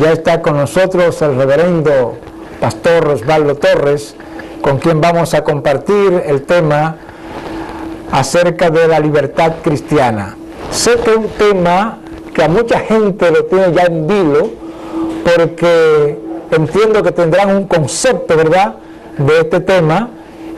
Ya está con nosotros el reverendo pastor Osvaldo Torres, con quien vamos a compartir el tema acerca de la libertad cristiana. Sé que es un tema que a mucha gente lo tiene ya en vilo, porque entiendo que tendrán un concepto, ¿verdad?, de este tema,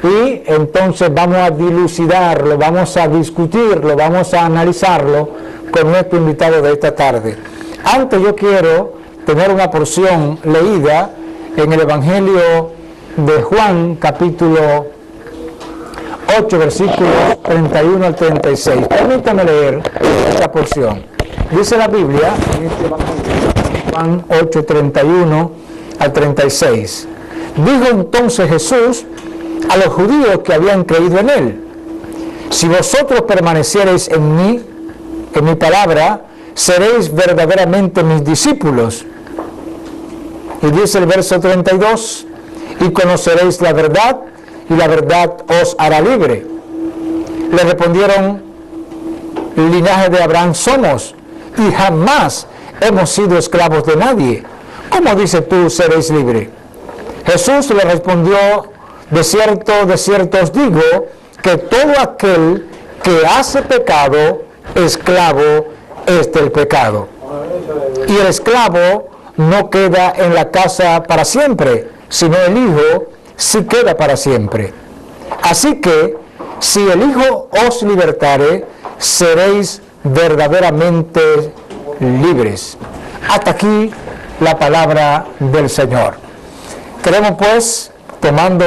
y entonces vamos a dilucidarlo, vamos a discutirlo, vamos a analizarlo con nuestro invitado de esta tarde. Antes yo quiero tener una porción leída en el Evangelio de Juan, capítulo 8, versículos 31 al 36. Permítame leer esta porción. Dice la Biblia, en este Evangelio, Juan 8, 31 al 36. Dijo entonces Jesús a los judíos que habían creído en él: si vosotros permaneciereis en mí, en mi palabra, seréis verdaderamente mis discípulos. Y dice el verso 32, y conoceréis la verdad, y la verdad os hará libre. Le respondieron: linaje de Abraham somos, y jamás hemos sido esclavos de nadie. ¿Cómo dices tú seréis libre? Jesús le respondió: de cierto os digo, que todo aquel que hace pecado, esclavo es del pecado. Y el esclavo no queda en la casa para siempre, sino el Hijo sí queda para siempre. Así que, si el Hijo os libertare, seréis verdaderamente libres. Hasta aquí la palabra del Señor. Queremos pues, tomando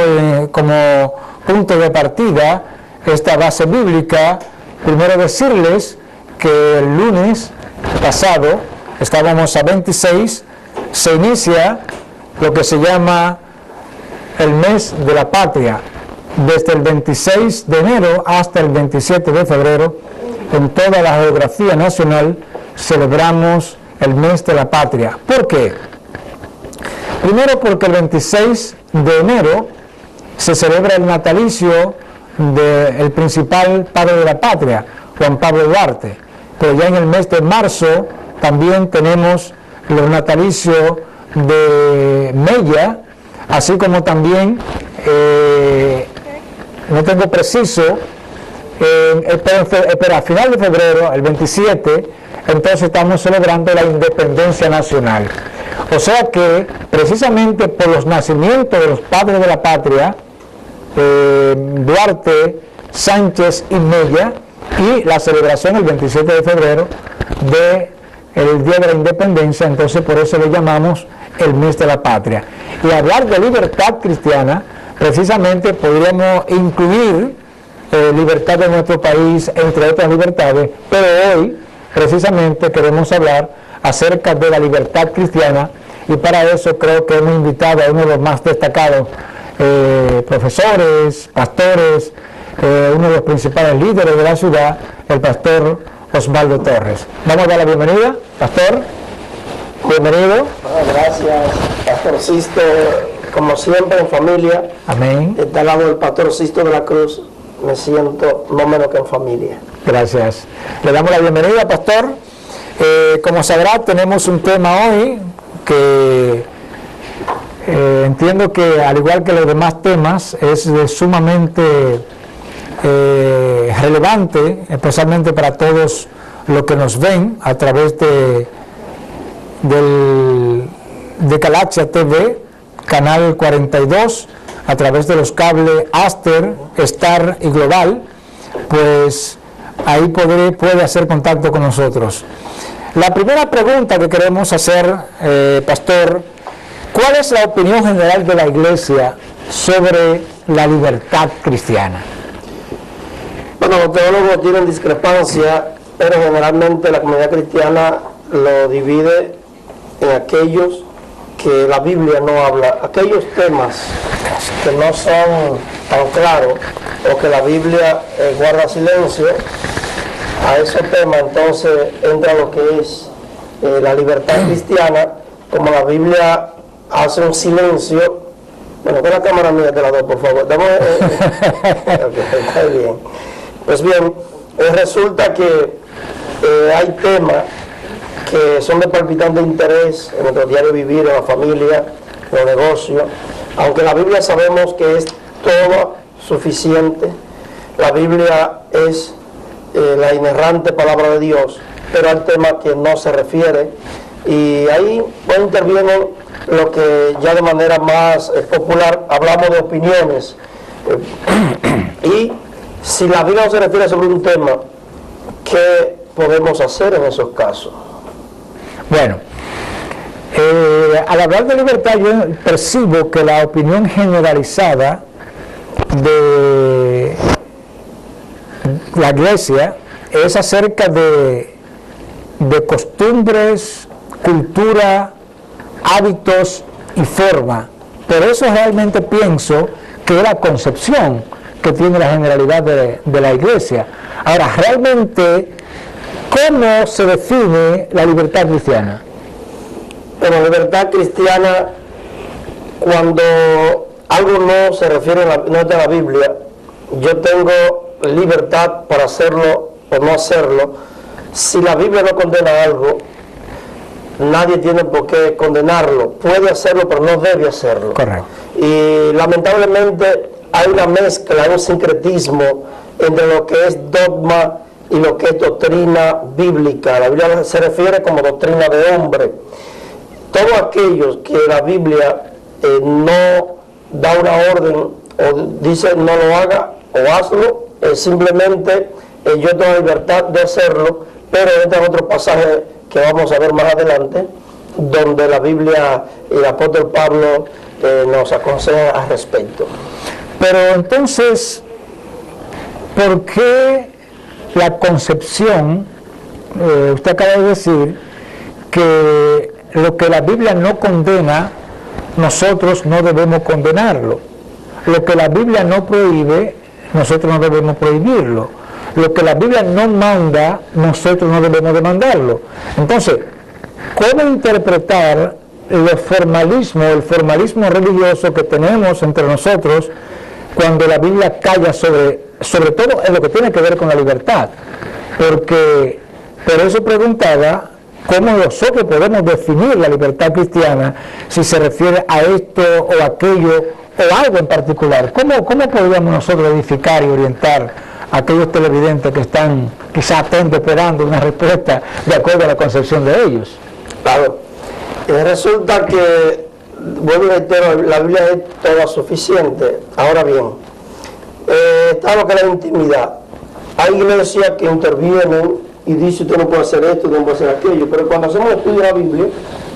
como punto de partida esta base bíblica, primero decirles que el lunes pasado, estábamos a 26, se inicia lo que se llama el mes de la patria. Desde el 26 de enero hasta el 27 de febrero, en toda la geografía nacional, celebramos el mes de la patria. ¿Por qué? Primero porque el 26 de enero se celebra el natalicio del principal padre de la patria, Juan Pablo Duarte. Pero ya en el mes de marzo también tenemos los natalicios de Mella, así como también, no tengo preciso, pero a final de febrero, el 27, entonces estamos celebrando la independencia nacional. O sea que, precisamente por los nacimientos de los padres de la patria, Duarte, Sánchez y Mella, y la celebración el 27 de febrero del Día de la Independencia, entonces por eso le llamamos el mes de la patria. Y hablar de libertad cristiana, precisamente podríamos incluir libertad de nuestro país, entre otras libertades, pero hoy precisamente queremos hablar acerca de la libertad cristiana, y para eso creo que hemos invitado a uno de los más destacados profesores, pastores, uno de los principales líderes de la ciudad, el pastor Osvaldo Torres. Vamos a dar la bienvenida, pastor. Bienvenido. Gracias, pastor Sisto, como siempre en familia. Amén. Está al lado del pastor Sisto de la Cruz, me siento no menos que en familia. Gracias. Le damos la bienvenida, pastor. Como sabrá, tenemos un tema hoy que entiendo que, al igual que los demás temas, es sumamente relevante, especialmente para todos los que nos ven a través de Calacha TV, canal 42, a través de los cables Aster, Star y Global. Pues ahí puede hacer contacto con nosotros. La primera pregunta que queremos hacer, pastor: ¿cuál es la opinión general de la Iglesia sobre la libertad cristiana? Bueno, los teólogos tienen discrepancia, pero generalmente la comunidad cristiana lo divide en aquellos que la Biblia no habla, aquellos temas que no son tan claros o que la Biblia guarda silencio. A esos temas entonces entra lo que es la libertad cristiana. Como la Biblia hace un silencio. Bueno, con la cámara mía de las dos, por favor. Okay, está bien. Pues bien, resulta que hay temas que son de palpitante interés en nuestro diario vivir, en la familia, en los negocios. Aunque la Biblia sabemos que es toda suficiente, la Biblia es la inerrante palabra de Dios, pero al tema que no se refiere, y ahí intervienen lo que ya de manera más popular hablamos de opiniones. Y si la Biblia no se refiere sobre un tema, ¿qué podemos hacer en esos casos? Bueno, al hablar de libertad yo percibo que la opinión generalizada de la Iglesia es acerca de costumbres, cultura, hábitos y forma. Por eso realmente pienso que es la concepción que tiene la generalidad de la Iglesia. Ahora, realmente, ¿cómo se define la libertad cristiana? Bueno, libertad cristiana, cuando algo no se refiere, no está en la Biblia, yo tengo libertad para hacerlo o no hacerlo. Si la Biblia no condena algo, nadie tiene por qué condenarlo. Puede hacerlo, pero no debe hacerlo. Correcto. Y lamentablemente hay una mezcla, hay un sincretismo entre lo que es dogma y lo que es doctrina bíblica. La Biblia se refiere como doctrina de hombre. Todos aquellos que la Biblia no da una orden o dice no lo haga o hazlo, simplemente yo tengo la libertad de hacerlo, pero este es otro pasaje que vamos a ver más adelante, donde la Biblia y el apóstol Pablo nos aconseja al respecto. Pero entonces, ¿por qué la concepción, usted acaba de decir que lo que la Biblia no condena, nosotros no debemos condenarlo? Lo que la Biblia no prohíbe, nosotros no debemos prohibirlo. Lo que la Biblia no manda, nosotros no debemos demandarlo. Entonces, ¿cómo interpretar el formalismo religioso que tenemos entre nosotros cuando la Biblia calla sobre todo en lo que tiene que ver con la libertad? Porque por eso preguntaba cómo nosotros podemos definir la libertad cristiana, si se refiere a esto o aquello o algo en particular. ¿Cómo podríamos nosotros edificar y orientar a aquellos televidentes que están quizás atentos, esperando una respuesta de acuerdo a la concepción de ellos? Claro. Resulta que, bueno, la Biblia es toda suficiente. Ahora bien, está lo que es la intimidad. Hay iglesias que intervienen y dicen usted no puede hacer esto, no puede hacer aquello, pero cuando hacemos estudio de la Biblia,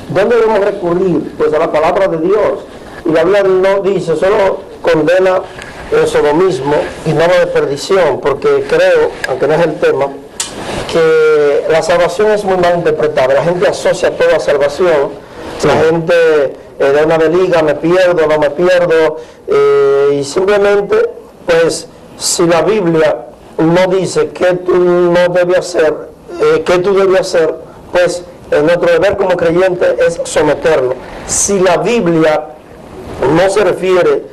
¿dónde debemos recurrir? Pues a la palabra de Dios. Y la Biblia no dice, solo condena el sodomismo y no la perdición, porque creo, aunque no es el tema, que la salvación es muy mal interpretada. La gente asocia toda salvación, sí. La gente da una deliga, me pierdo, no me pierdo, y simplemente, pues, si la Biblia no dice que tú no debes hacer, que tú debes hacer, pues nuestro deber como creyente es someterlo. Si la Biblia no se refiere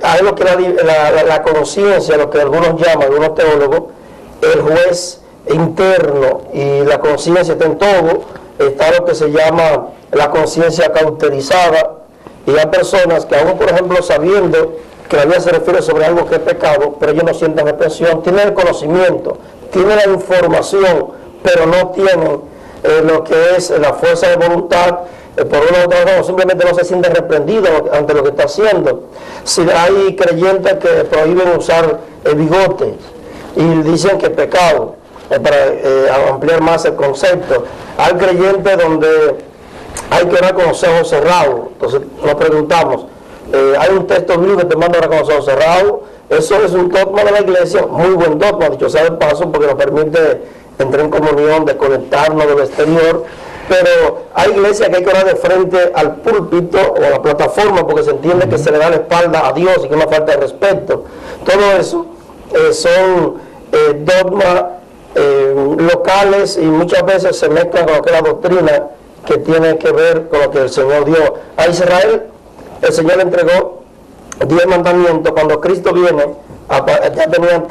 a lo que la conciencia, lo que algunos llaman, algunos teólogos, el juez interno y la conciencia está en todo, está lo que se llama la conciencia cauterizada, y hay personas que aún, por ejemplo, sabiendo que la Biblia se refiere sobre algo que es pecado, pero ellos no sienten reprensión, tienen el conocimiento, tienen la información, pero no tienen lo que es la fuerza de voluntad, por una u otra razón, simplemente no se sienten reprendidos ante lo que está haciendo. Si hay creyentes que prohíben usar bigotes y dicen que es pecado, para ampliar más el concepto. Hay creyentes donde hay que orar con los ojos cerrados. Entonces nos preguntamos, hay un texto bíblico que te manda a orar con los ojos cerrados. Eso es un dogma de la iglesia, muy buen dogma, dicho sea de paso, porque nos permite entrar en comunión, desconectarnos del exterior. Pero hay iglesias que hay que orar de frente al púlpito o a la plataforma, porque se entiende que se le da la espalda a Dios y que es una falta de respeto. Todo eso son dogmas locales, y muchas veces se mezclan con lo que es la doctrina que tiene que ver con lo que el Señor dio. A Israel el Señor le entregó 10 mandamientos. Cuando Cristo viene, ya tenían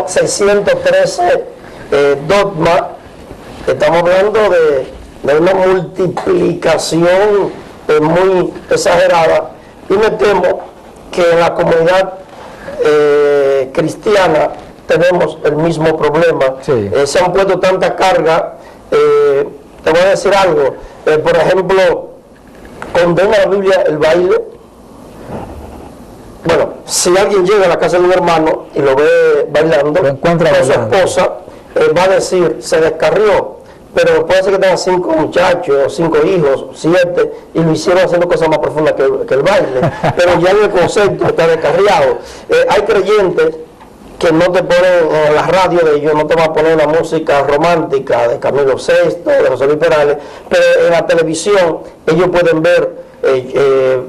613 dogma, estamos hablando de una multiplicación muy exagerada, y me temo que en la comunidad cristiana tenemos el mismo problema. Sí. Se han puesto tanta carga. Te voy a decir algo, por ejemplo, condena la Biblia el baile. Bueno, si alguien llega a la casa de un hermano y lo ve bailando con su esposa, va a decir, se descarrió. Pero puede ser que tengan 5 muchachos, 5 hijos, 7, y lo hicieron haciendo cosas más profundas que el baile. Pero ya en el concepto está descarriado. Hay creyentes que no te ponen en la radio de ellos, no te van a poner la música romántica de Camilo VI, de José Luis Perales, pero en la televisión ellos pueden ver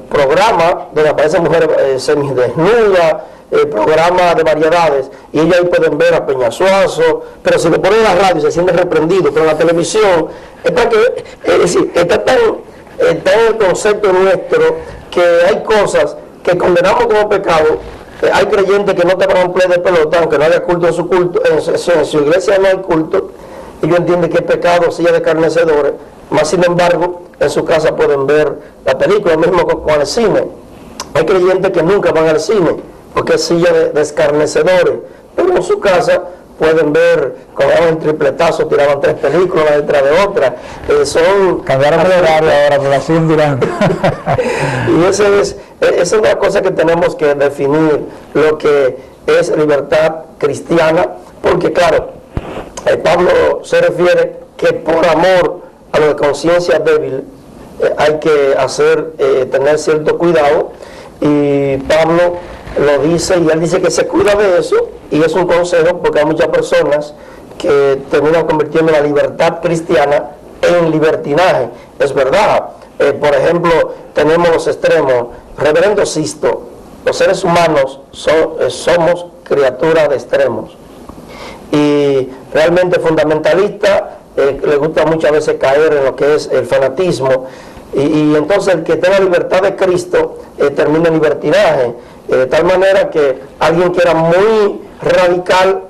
programas donde aparecen mujeres semidesnudas, programas de variedades, y ellos ahí pueden ver a Peñasuazo, pero si lo ponen en la radio se sienten reprendidos, pero en la televisión está tan en el concepto nuestro que hay cosas que condenamos como pecado. Hay creyentes que no te van a un play de pelota, aunque no haya culto en su culto, en su iglesia no hay culto, y ellos entienden que es pecado, silla de escarnecedores, más sin embargo, en su casa pueden ver la película, lo mismo con el cine. Hay creyentes que nunca van al cine, porque es silla de escarnecedores, pero en su casa pueden ver, cuando daban tripletazo, tiraban 3 películas una detrás de otra. Cambiaron el horario ahora, por así dirán. Y esa es una cosa que tenemos que definir, lo que es libertad cristiana, porque claro, Pablo se refiere que por amor a la conciencia débil hay que tener cierto cuidado, y Pablo lo dice, y él dice que se cuida de eso, y es un consejo porque hay muchas personas que terminan convirtiendo la libertad cristiana en libertinaje. Es verdad. Por ejemplo, tenemos los extremos. Reverendo Sisto, los seres humanos somos criaturas de extremos, y realmente fundamentalista, le gusta muchas veces caer en lo que es el fanatismo, y entonces el que tenga libertad de Cristo termina en libertinaje. De tal manera que alguien que era muy radical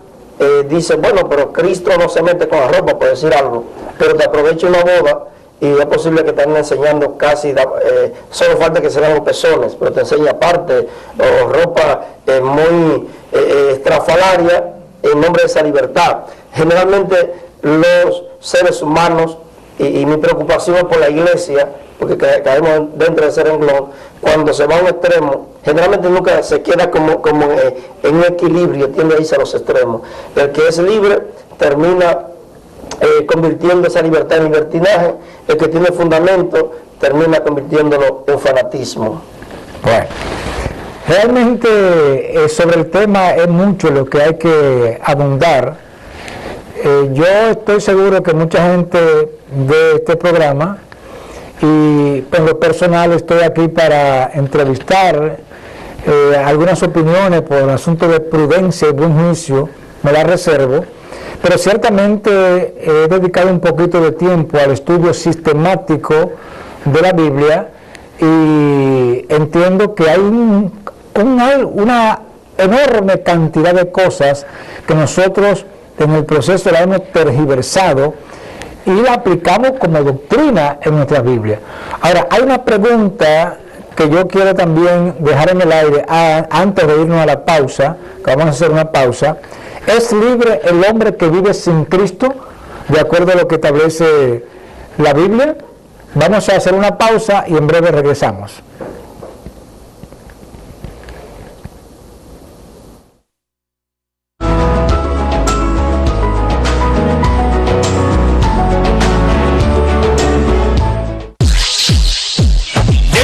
dice, bueno, pero Cristo no se mete con la ropa, por decir algo, pero te aprovecha una boda y es posible que te estén enseñando casi, solo falta que se vean los pezones, pero te enseña aparte, o ropa muy estrafalaria en nombre de esa libertad. Generalmente los seres humanos, y mi preocupación es por la iglesia, porque caemos dentro de ese renglón, cuando se va a un extremo, generalmente nunca se queda como en un equilibrio, tiende a irse a los extremos. El que es libre termina convirtiendo esa libertad en libertinaje, el que tiene fundamento termina convirtiéndolo en fanatismo. Bueno, realmente sobre el tema es mucho lo que hay que abundar. Yo estoy seguro que mucha gente ve este programa, y en lo personal estoy aquí para entrevistar algunas opiniones por asunto de prudencia y buen juicio, me las reservo, pero ciertamente he dedicado un poquito de tiempo al estudio sistemático de la Biblia, y entiendo que hay una enorme cantidad de cosas que nosotros en el proceso la hemos tergiversado y la aplicamos como doctrina en nuestra Biblia. Ahora, hay una pregunta que yo quiero también dejar en el aire antes de irnos a la pausa, que vamos a hacer una pausa. ¿Es libre el hombre que vive sin Cristo, de acuerdo a lo que establece la Biblia? Vamos a hacer una pausa y en breve regresamos.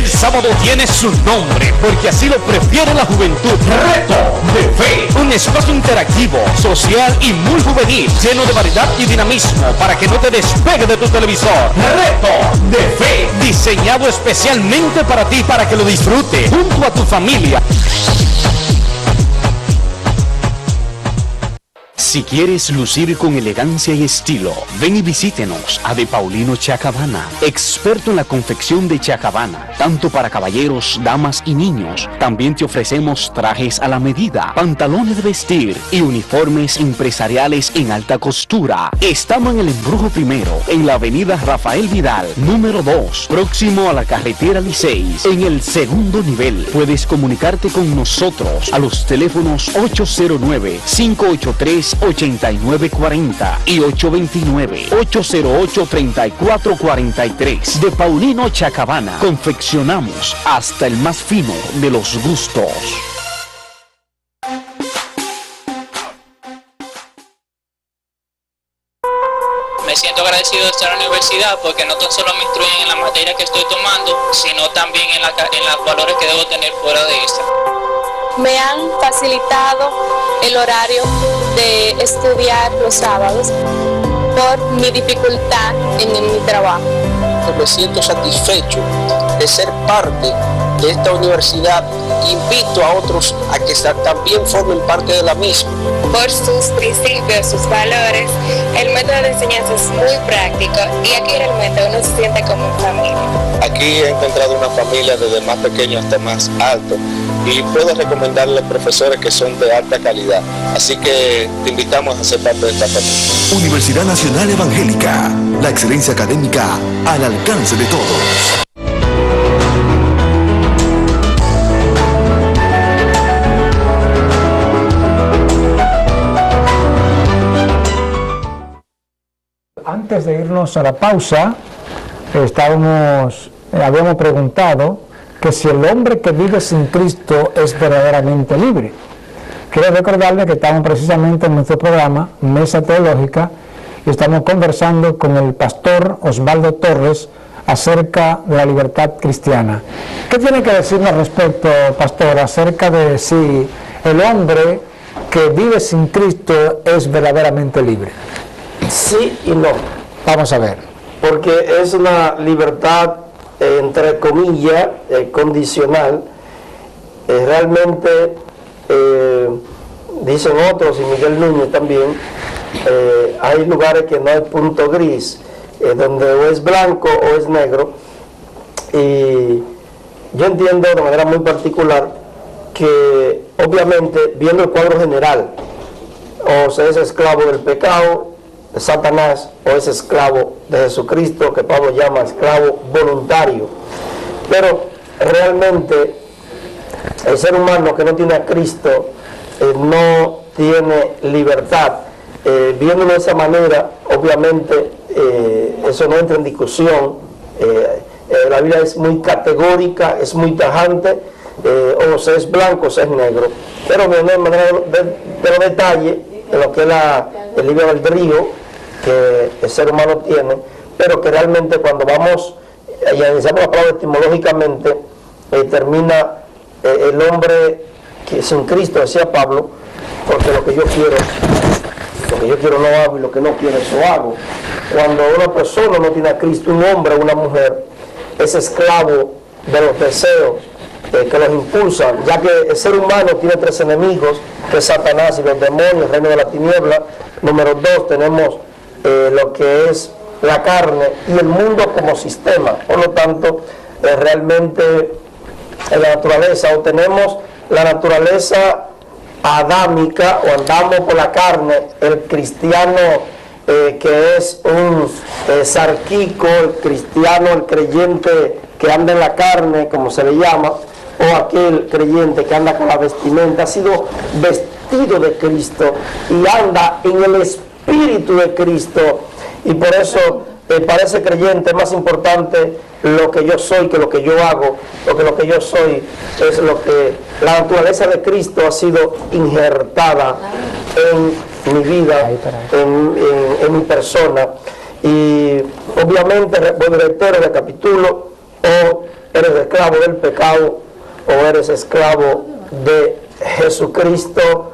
Sábado tiene su nombre, porque así lo prefiere la juventud. Reto de Fe, un espacio interactivo, social y muy juvenil, lleno de variedad y dinamismo para que no te despegue de tu televisor. Reto de Fe, diseñado especialmente para ti, para que lo disfrutes junto a tu familia. Si quieres lucir con elegancia y estilo, ven y visítenos a De Paulino Chacabana, experto en la confección de chacabana, tanto para caballeros, damas y niños. También te ofrecemos trajes a la medida, pantalones de vestir y uniformes empresariales en alta costura. Estamos en el Embrujo Primero, en la avenida Rafael Vidal, número 2, próximo a la carretera Licey, en el segundo nivel. Puedes comunicarte con nosotros a los teléfonos 809-583-8940 y 829-808-3443. De Paulino Chacabana, confeccionamos hasta el más fino de los gustos. Me siento agradecido de estar en la universidad porque no tan solo me instruyen en la materia que estoy tomando, sino también en los valores que debo tener fuera de esta. Me han facilitado el horario de estudiar los sábados por mi dificultad en mi trabajo. Me siento satisfecho de ser parte de esta universidad. Invito a otros a que también formen parte de la misma. Por sus principios, sus valores, el método de enseñanza es muy práctico y aquí realmente uno se siente como en familia. Aquí he encontrado una familia desde más pequeño hasta más alto y puedo recomendarle profesores que son de alta calidad. Así que te invitamos a ser parte de esta familia. Universidad Nacional Evangélica, la excelencia académica al alcance de todos. Antes de irnos a la pausa, habíamos preguntado que si el hombre que vive sin Cristo es verdaderamente libre. Quiero recordarles que estamos precisamente en nuestro programa Mesa Teológica y estamos conversando con el pastor Osvaldo Torres acerca de la libertad cristiana. ¿Qué tiene que decirnos al respecto, pastor, acerca de si el hombre que vive sin Cristo es verdaderamente libre? Sí y no. Vamos a ver. Porque es una libertad, entre comillas, condicional. Realmente, dicen otros, y Miguel Núñez también, hay lugares que no hay punto gris, donde o es blanco o es negro. Y yo entiendo de manera muy particular que, obviamente, viendo el cuadro general, o se es esclavo del pecado, de Satanás, o es esclavo de Jesucristo, que Pablo llama esclavo voluntario. Pero realmente el ser humano que no tiene a Cristo no tiene libertad. Viéndolo de esa manera, obviamente eso no entra en discusión. La Biblia es muy categórica, es muy tajante, o se es blanco o se es negro. Pero de manera de los detalles de lo que es el libre albedrío que el ser humano tiene, pero que realmente cuando vamos y analizamos la palabra etimológicamente, termina el hombre que sin Cristo, decía Pablo, porque lo que yo quiero no hago y lo que no quiero eso hago. Cuando una persona no tiene a Cristo, un hombre o una mujer, es esclavo de los deseos que los impulsan, ya que el ser humano tiene tres enemigos, que es Satanás y los demonios, el reino de la tiniebla. Número 2, tenemos lo que es la carne y el mundo como sistema. Por lo tanto, realmente en la naturaleza, o tenemos la naturaleza adámica, o andamos por la carne, el cristiano que es un sarquico, el cristiano, el creyente que anda en la carne, como se le llama, o aquel creyente que anda con la vestimenta, ha sido vestido de Cristo y anda en el Espíritu de Cristo, y por eso para ese creyente es más importante lo que yo soy que lo que yo hago, porque lo que yo soy es lo que la naturaleza de Cristo ha sido injertada en mi vida, en mi persona. Y obviamente, reitero, recapitulo, o eres esclavo del pecado o eres esclavo de Jesucristo.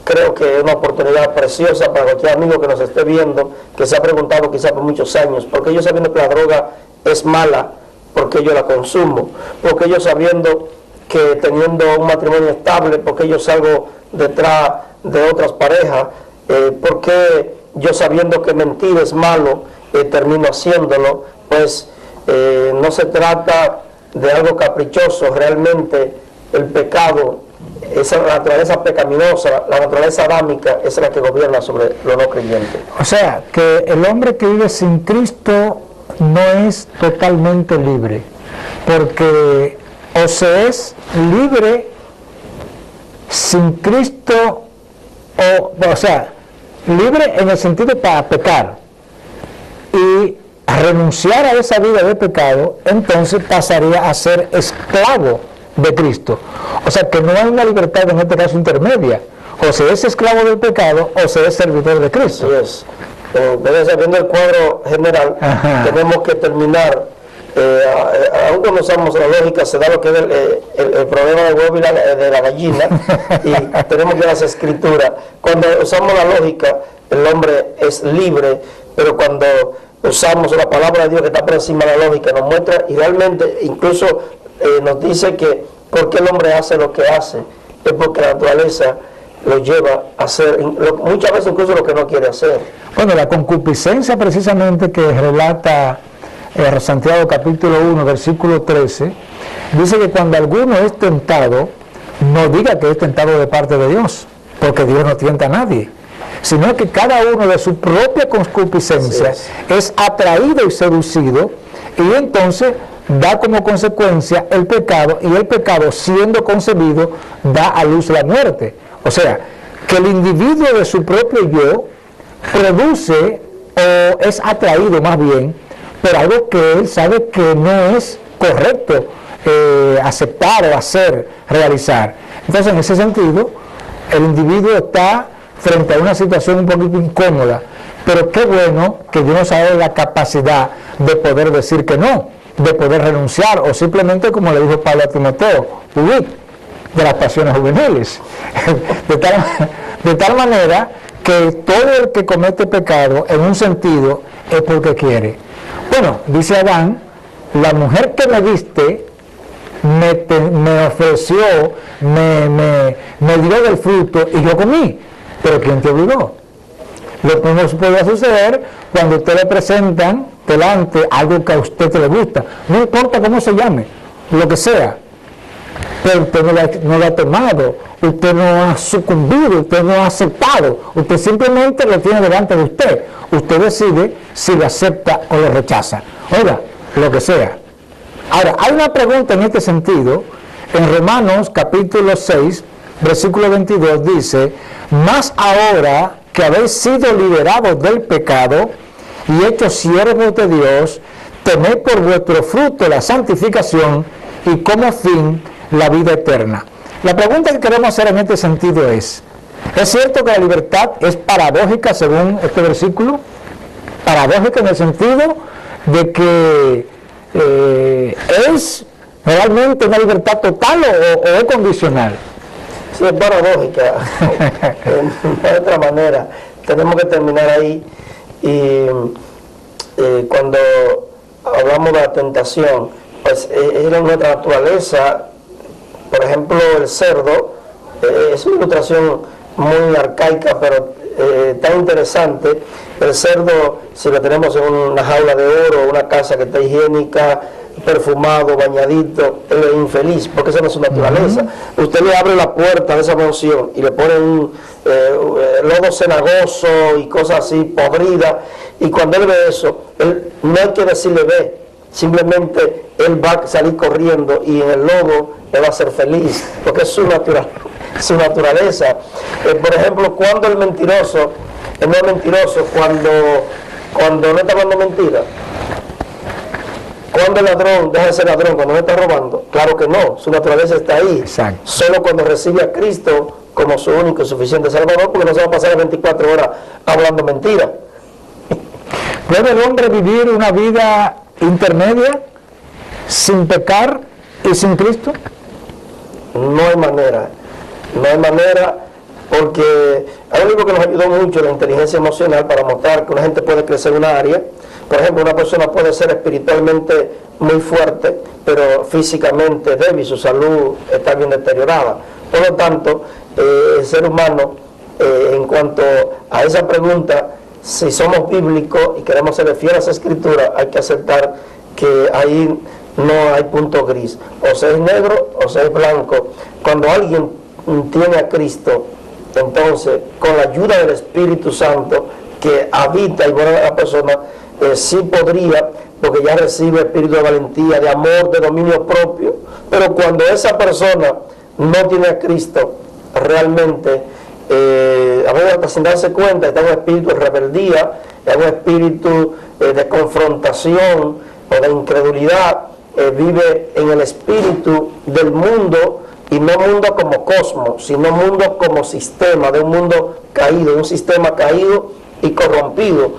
Creo que es una oportunidad preciosa para cualquier amigo que nos esté viendo, que se ha preguntado quizá por muchos años, ¿por qué yo sabiendo que la droga es mala, por qué yo la consumo? ¿Por qué yo sabiendo que teniendo un matrimonio estable, por qué yo salgo detrás de otras parejas? ¿Por qué yo, sabiendo que mentir es malo, termino haciéndolo? Pues no se trata de algo caprichoso. Realmente el pecado, esa naturaleza pecaminosa, la naturaleza adámica, es la que gobierna sobre los no creyentes. O sea, que el hombre que vive sin Cristo no es totalmente libre, porque o se es libre sin Cristo, o sea, libre en el sentido para pecar y renunciar a esa vida de pecado, entonces pasaría a ser esclavo de Cristo. O sea que no hay una libertad en este caso intermedia, o se es esclavo del pecado o se es servidor de Cristo. Así es. Viendo el cuadro general, tenemos que terminar, aún cuando usamos la lógica, se da lo que es el problema del huevo y de la gallina, y tenemos que ir a las escrituras. Cuando usamos la lógica, el hombre es libre, pero cuando usamos la palabra de Dios que está por encima de la lógica, nos muestra, y realmente incluso nos dice que por qué el hombre hace lo que hace, es porque la naturaleza lo lleva a hacer, muchas veces incluso lo que no quiere hacer. Bueno, la concupiscencia precisamente que relata Santiago capítulo 1, versículo 13, dice que cuando alguno es tentado, no diga que es tentado de parte de Dios, porque Dios no tienta a nadie, sino que cada uno de su propia concupiscencia es atraído y seducido, y entonces da como consecuencia el pecado, y el pecado, siendo concebido, da a luz la muerte. O sea, que el individuo de su propio yo produce o es atraído más bien por algo que él sabe que no es correcto aceptar o hacer, realizar. Entonces, en ese sentido, el individuo está frente a una situación un poquito incómoda, pero qué bueno que Dios nos ha dado la capacidad de poder decir que no, de poder renunciar, o simplemente, como le dijo Pablo a Timoteo, huir de las pasiones juveniles, de tal manera que todo el que comete pecado en un sentido es porque quiere. Bueno, dice Adán, la mujer que me diste me ofreció, me dio del fruto y yo comí, pero ¿quién te obligó? Lo mismo puede suceder cuando usted le presentan delante algo que a usted le gusta, no importa cómo se llame, lo que sea, pero usted no lo ha tomado, usted no ha sucumbido, usted no ha aceptado, usted simplemente lo tiene delante de usted. Usted decide si lo acepta o lo rechaza. Oiga, lo que sea. Ahora, hay una pregunta en este sentido. En Romanos capítulo 6, versículo 22 dice: mas ahora que habéis sido liberados del pecado y hechos siervos de Dios, temed por vuestro fruto la santificación y como fin la vida eterna. La pregunta que queremos hacer en este sentido es cierto que la libertad es paradójica según este versículo? Paradójica en el sentido de que ¿es realmente una libertad total o es condicional? Sí, es paradójica. De otra manera, tenemos que terminar ahí. Y cuando hablamos de la tentación, pues es nuestra naturaleza. Por ejemplo, el cerdo es una ilustración muy arcaica, pero tan interesante. El cerdo, si lo tenemos en una jaula de oro, una casa que está higiénica, perfumado, bañadito, él es infeliz, porque esa no es su naturaleza. Usted le abre la puerta de esa mansión y le pone un lodo cenagoso y cosas así, podridas, y cuando él ve eso, él no hay que decirle ve, simplemente él va a salir corriendo y en el lodo él va a ser feliz, porque es su naturaleza. Por ejemplo, cuando el mentiroso, él no es mentiroso cuando no está hablando mentira. Cuando el ladrón deja de ser ladrón, cuando no está robando, claro que no, su naturaleza está ahí. Exacto. Solo cuando recibe a Cristo como su único y suficiente Salvador, porque no se va a pasar 24 horas hablando mentira. ¿Puede el hombre vivir una vida intermedia sin pecar y sin Cristo? No hay manera, porque hay algo que nos ayudó mucho, la inteligencia emocional, para mostrar que una gente puede crecer en una área. Por ejemplo, una persona puede ser espiritualmente muy fuerte, pero físicamente débil, su salud está bien deteriorada. Por lo tanto, el ser humano en cuanto a esa pregunta, si somos bíblicos y queremos ser fieles a esa escritura, hay que aceptar que ahí no hay punto gris, o se es negro o se es blanco. Cuando alguien tiene a Cristo, entonces con la ayuda del Espíritu Santo que habita y mora en la persona, sí podría, porque ya recibe espíritu de valentía, de amor, de dominio propio. Pero cuando esa persona no tiene a Cristo, realmente a veces hasta sin darse cuenta está en un espíritu de rebeldía, en un espíritu de confrontación o de incredulidad, vive en el espíritu del mundo, y no mundo como cosmos, sino mundo como sistema, de un mundo caído, de un sistema caído y corrompido.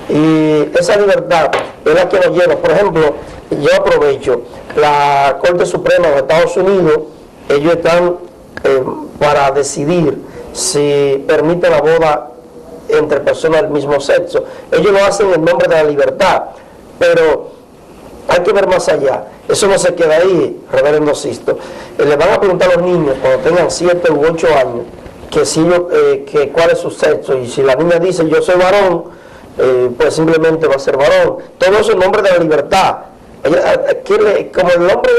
Y esa libertad es la que nos lleva. Por ejemplo, yo aprovecho, la Corte Suprema de Estados Unidos, ellos están para decidir si permite la boda entre personas del mismo sexo. Ellos lo hacen en nombre de la libertad, pero hay que ver más allá. Eso no se queda ahí, reverendo Sisto. Le van a preguntar a los niños cuando tengan 7 u 8 años que si que cuál es su sexo, y si la niña dice yo soy varón, pues simplemente va a ser varón. Todo eso en nombre de la libertad. Como el hombre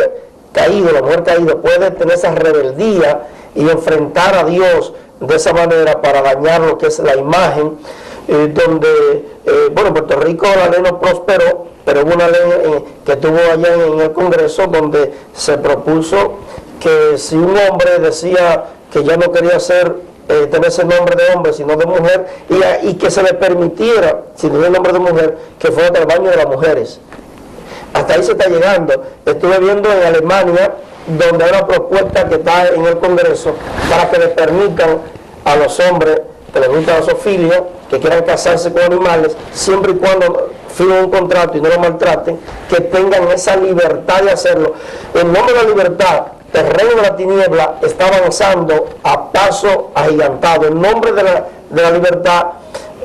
caído, la mujer caída, puede tener esa rebeldía y enfrentar a Dios de esa manera para dañar lo que es la imagen, donde, bueno, en Puerto Rico la ley no prosperó, pero hubo una ley que tuvo allá en el Congreso donde se propuso que si un hombre decía que ya no quería tener ese nombre de hombre sino de mujer, y que se le permitiera, si tenía el nombre de mujer, que fuera del baño de las mujeres. Hasta ahí se está llegando. Estuve viendo en Alemania, donde hay una propuesta que está en el Congreso para que le permitan a los hombres que les gusta la zoofilia, que quieran casarse con animales, siempre y cuando firmen un contrato y no lo maltraten, que tengan esa libertad de hacerlo. En nombre de la libertad, el reino de la tiniebla está avanzando a paso agigantado. En nombre de la libertad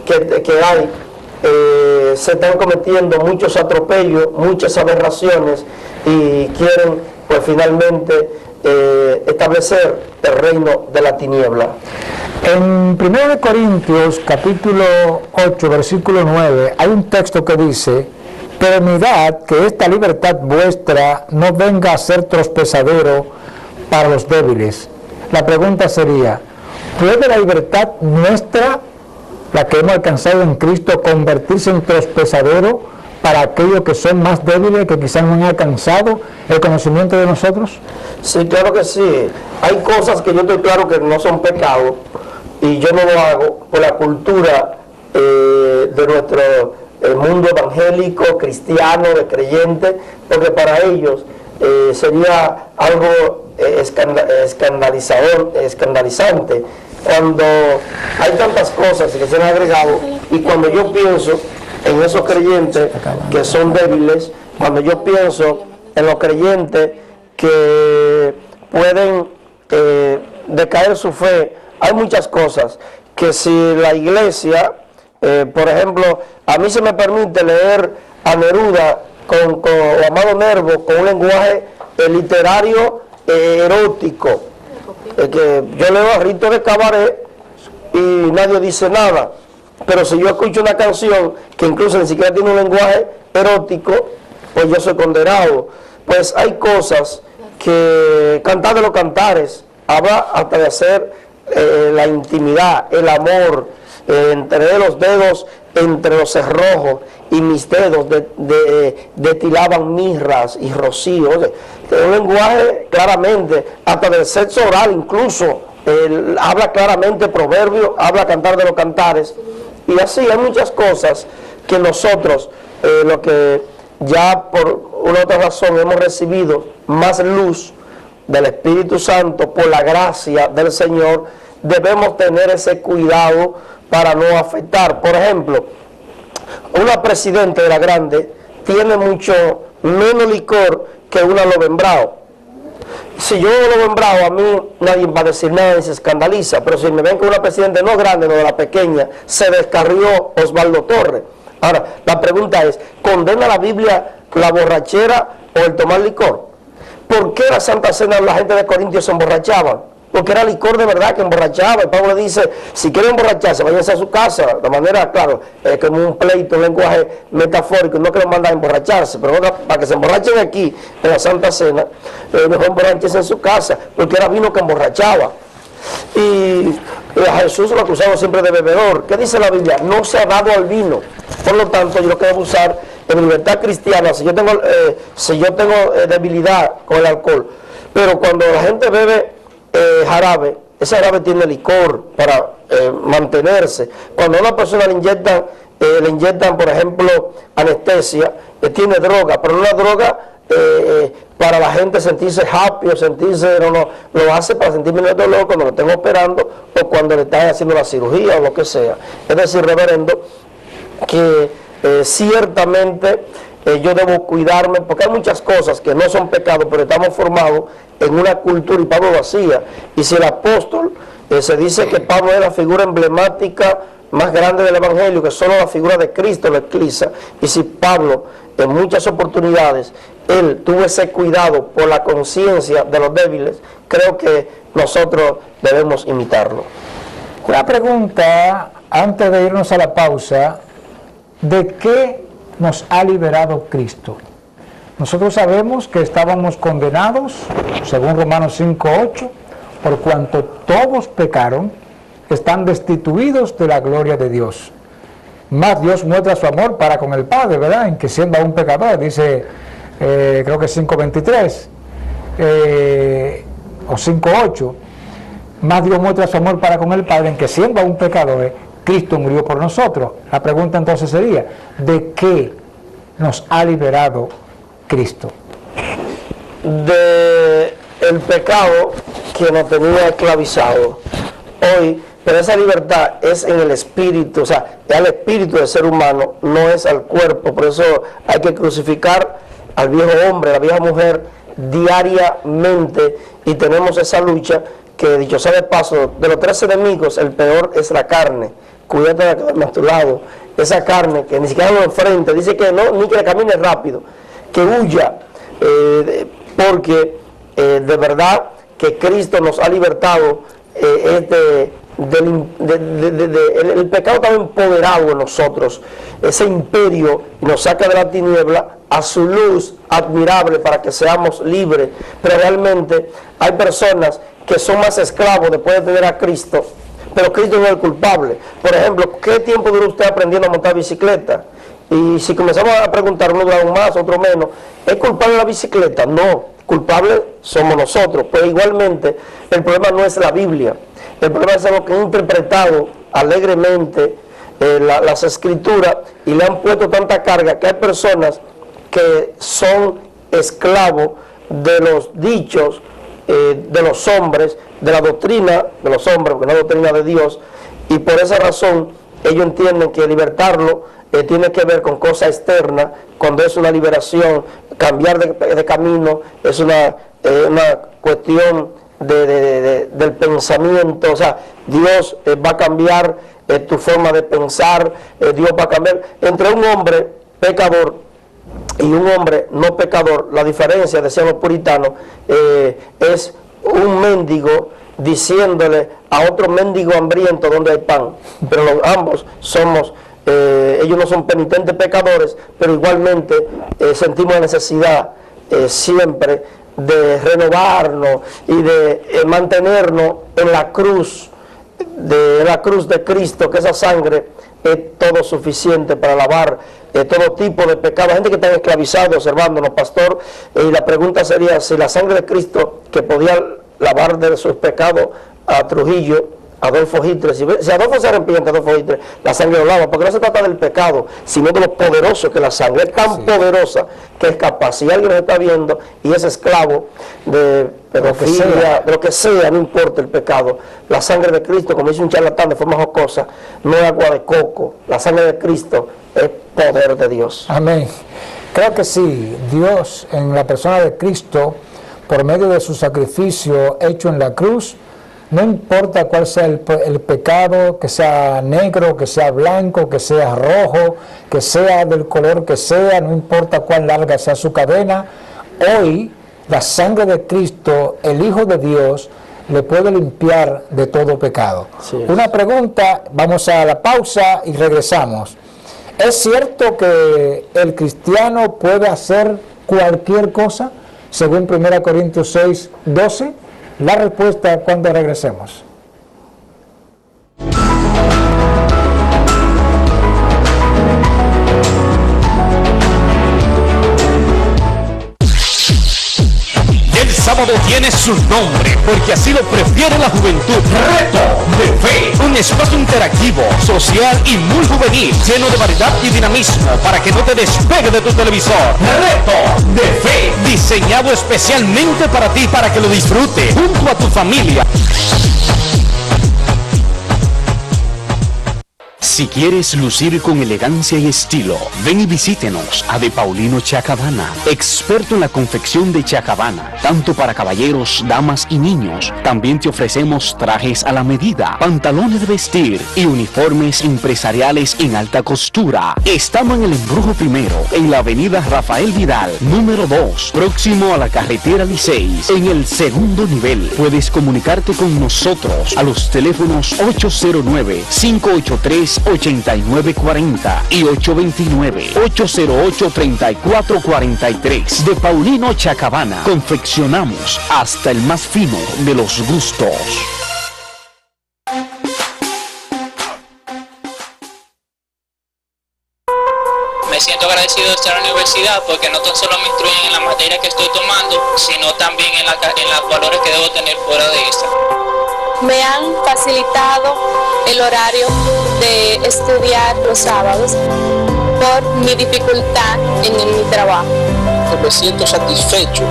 que hay, se están cometiendo muchos atropellos, muchas aberraciones, y quieren pues finalmente establecer el reino de la tiniebla. En 1 Corintios capítulo 8 versículo 9 hay un texto que dice: pero mirad que esta libertad vuestra no venga a ser tropezadero para los débiles. La pregunta sería: ¿puede la libertad nuestra, la que hemos alcanzado en Cristo, convertirse en tropezadero para aquellos que son más débiles, que quizás no han alcanzado el conocimiento de nosotros? Sí, claro que sí. Hay cosas que yo estoy claro que no son pecados, y yo no lo hago por la cultura de nuestro mundo evangélico, cristiano, de creyente, porque para ellos sería algo escandalizante cuando hay tantas cosas que se han agregado, y cuando yo pienso en esos creyentes que son débiles, cuando yo pienso en los creyentes que pueden decaer su fe, hay muchas cosas que si la iglesia, por ejemplo, a mí se me permite leer a Neruda con Amado Nervo con un lenguaje literario erótico, que yo leo a Rito de Cabaret y nadie dice nada, pero si yo escucho una canción que incluso ni siquiera tiene un lenguaje erótico, pues yo soy condenado. Pues hay cosas que Cantar de los Cantares habla hasta de hacer la intimidad, el amor, entre los dedos, entre los cerrojos, y mis dedos destilaban mirras y rocío. O sea, un lenguaje claramente, hasta del sexo oral incluso, habla claramente Proverbio, habla Cantar de los Cantares, y así hay muchas cosas que nosotros, lo que ya por una otra razón hemos recibido más luz del Espíritu Santo por la gracia del Señor, debemos tener ese cuidado para no afectar. Por ejemplo, una presidenta de la grande tiene mucho menos licor que una Lovenbrao. Si yo lo Lovenbrao, a mí nadie va a decir nada y se escandaliza, pero si me ven con una presidenta no grande, no de la pequeña, se descarrió Osvaldo Torres. Ahora, la pregunta es: ¿condena la Biblia la borrachera o el tomar licor? ¿Por qué la Santa Cena la gente de Corintios se emborrachaban? porque era licor de verdad que emborrachaba. Y Pablo le dice, si quieren emborracharse, váyanse a su casa, de manera, claro, como un pleito, un lenguaje metafórico, no que lo manda a emborracharse, pero para que se emborrachen aquí, en la Santa Cena, mejor emborrachense en su casa, porque era vino que emborrachaba. Y a Jesús lo acusaron siempre de bebedor. ¿Qué dice la Biblia? No se ha dado al vino. Por lo tanto, yo lo quiero usar en libertad cristiana. Si yo tengo debilidad con el alcohol, pero cuando la gente bebe jarabe, ese jarabe tiene licor para mantenerse. Cuando a una persona le inyectan, por ejemplo, anestesia, tiene droga, pero no una droga para la gente sentirse happy o sentirse, lo hace para sentir menos dolor cuando lo estén operando o cuando le están haciendo la cirugía o lo que sea. Es decir, reverendo, que ciertamente yo debo cuidarme, porque hay muchas cosas que no son pecados, pero estamos formados en una cultura, y Pablo lo hacía. Y si el apóstol, se dice que Pablo es la figura emblemática más grande del Evangelio, que solo la figura de Cristo lo eclipsa, y si Pablo en muchas oportunidades él tuvo ese cuidado por la conciencia de los débiles, creo que nosotros debemos imitarlo. Una pregunta antes de irnos a la pausa: ¿de qué nos ha liberado Cristo? Nosotros sabemos que estábamos condenados, según Romanos 5:8, por cuanto todos pecaron, están destituidos de la gloria de Dios. Más Dios muestra su amor para con el Padre, ¿verdad? En que siendo aún pecador, dice, creo que 5:23, o 5:8, más Dios muestra su amor para con el Padre, en que siendo aún pecadores, Cristo murió por nosotros. La pregunta entonces sería, ¿de qué nos ha liberado Cristo? De el pecado que nos tenía esclavizado. Hoy, pero esa libertad es en el espíritu, o sea, es al espíritu del ser humano, no es al cuerpo. Por eso hay que crucificar al viejo hombre, a la vieja mujer diariamente, y tenemos esa lucha que, dicho sea de paso, de los 3 enemigos, el peor es la carne. Cuídate de la que a tu lado, esa carne que ni siquiera lo enfrente, dice que no, ni que le camine rápido, que huya, porque de verdad que Cristo nos ha libertado. El pecado estaba empoderado en nosotros, ese imperio, y nos saca de la tiniebla a su luz admirable para que seamos libres. Pero realmente hay personas que son más esclavos después de tener a Cristo, pero Cristo no es el culpable. Por ejemplo, ¿qué tiempo duró usted aprendiendo a montar bicicleta? Y si comenzamos a preguntar, uno dura un más, otro menos, ¿es culpable la bicicleta? No, culpable somos nosotros. Pues igualmente, el problema no es la Biblia, el problema es lo que han interpretado alegremente las escrituras, y le han puesto tanta carga que hay personas que son esclavos de los dichos de los hombres, de la doctrina de los hombres, porque no es doctrina de Dios, y por esa razón ellos entienden que libertarlo tiene que ver con cosas externas, cuando es una liberación, cambiar de camino, es una cuestión del pensamiento. O sea, Dios va a cambiar tu forma de pensar, Dios va a cambiar. Entre un hombre pecador y un hombre no pecador, la diferencia, decían los puritanos, es un mendigo diciéndole a otro mendigo hambriento donde hay pan. Pero ambos somos, ellos no son penitentes pecadores, pero igualmente sentimos la necesidad siempre de renovarnos y de mantenernos en la cruz de Cristo, que esa sangre es todo suficiente para lavar todo tipo de pecado. Gente que está esclavizada observándonos, pastor, y la pregunta sería si la sangre de Cristo, que podía lavar de sus pecados a Trujillo, Adolfo Hitler, si Adolfo se arrepiente, Adolfo Hitler, la sangre lo lava, porque no se trata del pecado, sino de lo poderoso que la sangre es, tan poderosa que es capaz. Si alguien nos está viendo y es esclavo de pedofilia, de lo que sea, no importa el pecado, la sangre de Cristo, como dice un charlatán de forma jocosa, no es agua de coco, la sangre de Cristo es poder de Dios. Amén. Creo que sí, Dios en la persona de Cristo, por medio de su sacrificio hecho en la cruz, no importa cuál sea el pecado, que sea negro, que sea blanco, que sea rojo, que sea del color que sea, no importa cuán larga sea su cadena, hoy la sangre de Cristo, el Hijo de Dios, le puede limpiar de todo pecado. Sí. Una pregunta, vamos a la pausa y regresamos. ¿Es cierto que el cristiano puede hacer cualquier cosa, según 1 Corintios 6, 12? La respuesta cuando regresemos. El sábado tiene su nombre, porque así lo prefiere la juventud. Reto de Fe, un espacio interactivo, social y muy juvenil, lleno de variedad y dinamismo, para que no te despegue de tu televisor. Reto de Fe, diseñado especialmente para ti, para que lo disfrutes junto a tu familia. Si quieres lucir con elegancia y estilo, ven y visítenos a De Paulino Chacabana, experto en la confección de chacabana, tanto para caballeros, damas y niños. También te ofrecemos trajes a la medida, pantalones de vestir y uniformes empresariales en alta costura. Estamos en el Embrujo Primero, en la avenida Rafael Vidal, número 2, próximo a la carretera Licey, en el segundo nivel. Puedes comunicarte con nosotros a los teléfonos 809-583-8940 y 829-808-3443. De Paulino Chacabana, confeccionamos hasta el más fino de los gustos. Me siento agradecido de estar en la universidad porque no tan solo me instruyen en la materia que estoy tomando, sino también en los valores que debo tener fuera de esta. Me han facilitado el horario de estudiar los sábados por mi dificultad en mi trabajo. Me siento satisfecho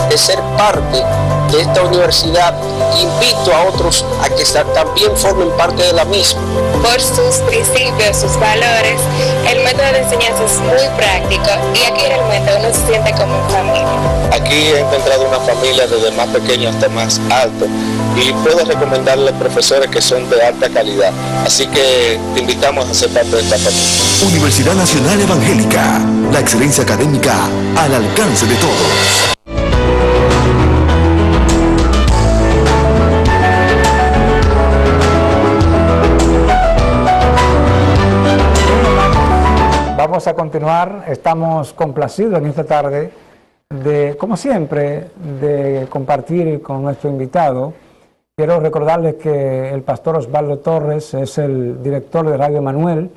de ser parte de esta universidad. Invito a otros a que también formen parte de la misma. Por sus principios, sus valores, el método de enseñanza es muy práctico y aquí realmente uno se siente como en familia. Aquí he encontrado una familia desde más pequeño hasta más alto y puedo recomendarle profesores que son de alta calidad. Así que te invitamos a ser parte de esta familia. Universidad Nacional Evangélica, la excelencia académica al alcance de todos. Vamos a continuar, estamos complacidos en esta tarde de, como siempre, de compartir con nuestro invitado. Quiero recordarles que el pastor Osvaldo Torres es el director de Radio Emanuel,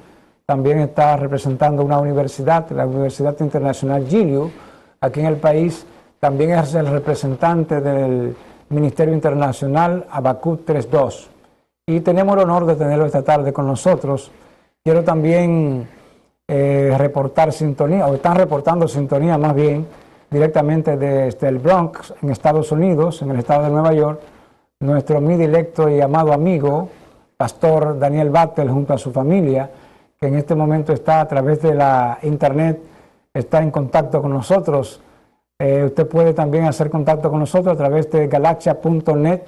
también está representando una universidad, la Universidad Internacional Giliu, aquí en el país, también es el representante del Ministerio Internacional Habacuc 3.2. Y tenemos el honor de tenerlo esta tarde con nosotros. Quiero también reportar sintonía, o están reportando sintonía más bien, directamente desde el Bronx, en Estados Unidos, en el estado de Nueva York, nuestro muy directo y amado amigo, pastor Daniel Battle, junto a su familia, que en este momento está a través de la internet, está en contacto con nosotros. Usted puede también hacer contacto con nosotros a través de galaxia.net,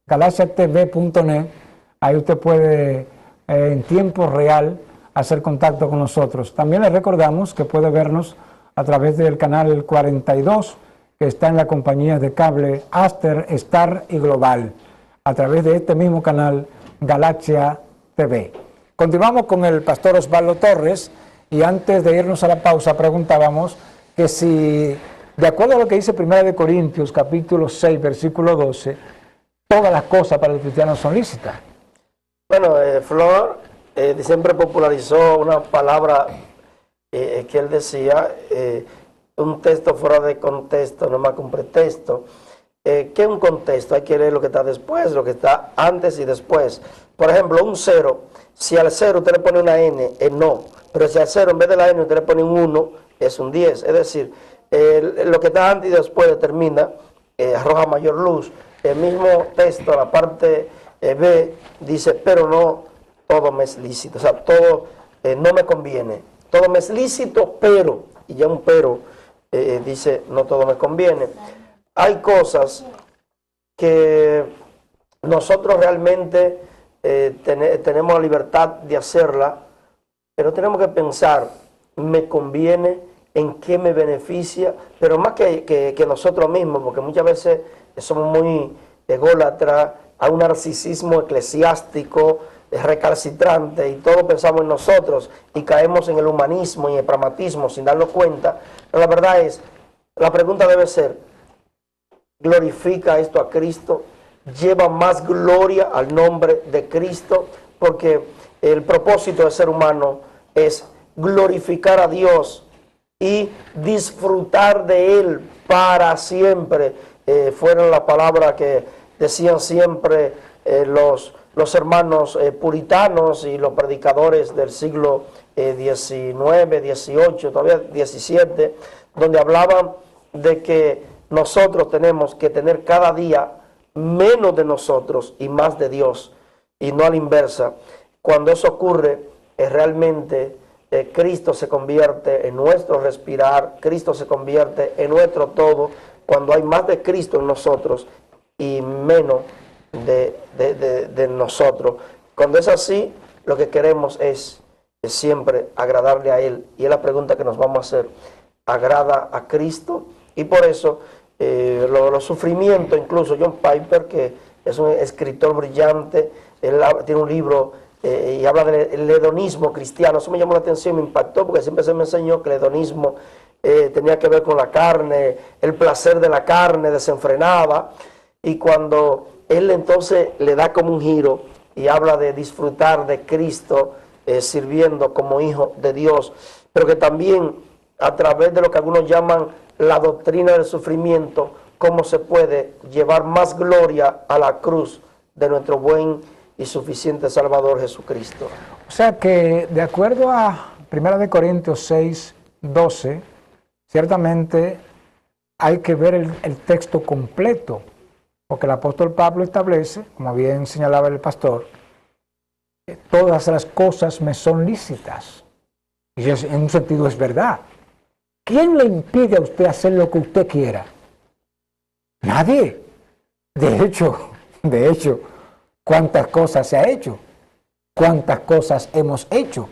galaxiatv.net. Ahí usted puede en tiempo real hacer contacto con nosotros. También les recordamos que puede vernos a través del canal 42, que está en la compañía de cable Aster, Star y Global, a través de este mismo canal Galaxia TV. Continuamos con el pastor Osvaldo Torres, y antes de irnos a la pausa preguntábamos que si, de acuerdo a lo que dice 1 Corintios capítulo 6, versículo 12, todas las cosas para el cristiano son lícitas. Bueno, Flor siempre popularizó una palabra que él decía, un texto fuera de contexto, no más que un pretexto. ¿Qué es un contexto? Hay que leer lo que está después, lo que está antes y después. Por ejemplo, un 0, si al 0 usted le pone una N, es no. Pero si al 0 en vez de la N usted le pone un 1, es un 10. Es decir, lo que está antes y después determina, arroja mayor luz. El mismo texto, la parte B, dice, pero no todo me es lícito. O sea, todo no me conviene. Todo me es lícito, pero, y ya un pero, dice, no todo me conviene. Hay cosas que nosotros realmente tenemos la libertad de hacerla, pero tenemos que pensar, ¿me conviene? ¿En qué me beneficia? Pero más que nosotros mismos, porque muchas veces somos muy ególatra, a un narcisismo eclesiástico recalcitrante, y todos pensamos en nosotros y caemos en el humanismo y el pragmatismo sin darnos cuenta. Pero la verdad es, la pregunta debe ser, ¿glorifica esto a Cristo? ¿Lleva más gloria al nombre de Cristo? Porque el propósito del ser humano es glorificar a Dios y disfrutar de Él para siempre. Fueron las palabras que decían siempre los hermanos puritanos y los predicadores del siglo XIX, XVIII, todavía XVII, donde hablaban de que nosotros tenemos que tener cada día menos de nosotros y más de Dios, y no a la inversa. Cuando eso ocurre, realmente Cristo se convierte en nuestro respirar, Cristo se convierte en nuestro todo, cuando hay más de Cristo en nosotros y menos de nosotros. Cuando es así, lo que queremos es siempre agradarle a Él, y es la pregunta que nos vamos a hacer: ¿agrada a Cristo? Y por eso los sufrimientos, incluso John Piper, que es un escritor brillante, él tiene un libro y habla del hedonismo cristiano. Eso me llamó la atención, me impactó, porque siempre se me enseñó que el hedonismo tenía que ver con la carne, el placer de la carne desenfrenada, y cuando él entonces le da como un giro y habla de disfrutar de Cristo sirviendo como hijo de Dios, pero que también a través de lo que algunos llaman la doctrina del sufrimiento, cómo se puede llevar más gloria a la cruz de nuestro buen y suficiente Salvador Jesucristo. O sea que, de acuerdo a 1 Corintios 6, 12, ciertamente hay que ver el texto completo, porque el apóstol Pablo establece, como bien señalaba el pastor, que todas las cosas me son lícitas. Y en un sentido es verdad. ¿Quién le impide a usted hacer lo que usted quiera? Nadie. De hecho, ¿cuántas cosas se ha hecho? ¿Cuántas cosas hemos hecho?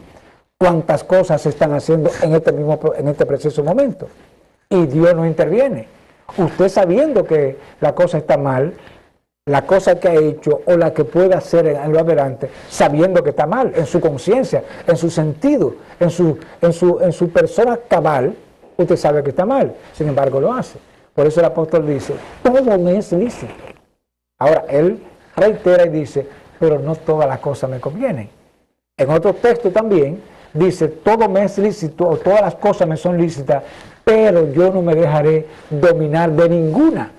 ¿Cuántas cosas se están haciendo en este preciso momento? Y Dios no interviene. Usted, sabiendo que la cosa está mal, la cosa que ha hecho o la que pueda hacer en lo adelante, sabiendo que está mal, en su conciencia, en su sentido, en su persona cabal, usted sabe que está mal, sin embargo lo hace. Por eso el apóstol dice, todo me es lícito. Ahora, él reitera y dice, pero no todas las cosas me convienen. En otro texto también dice, todo me es lícito, o todas las cosas me son lícitas, pero yo no me dejaré dominar de ninguna.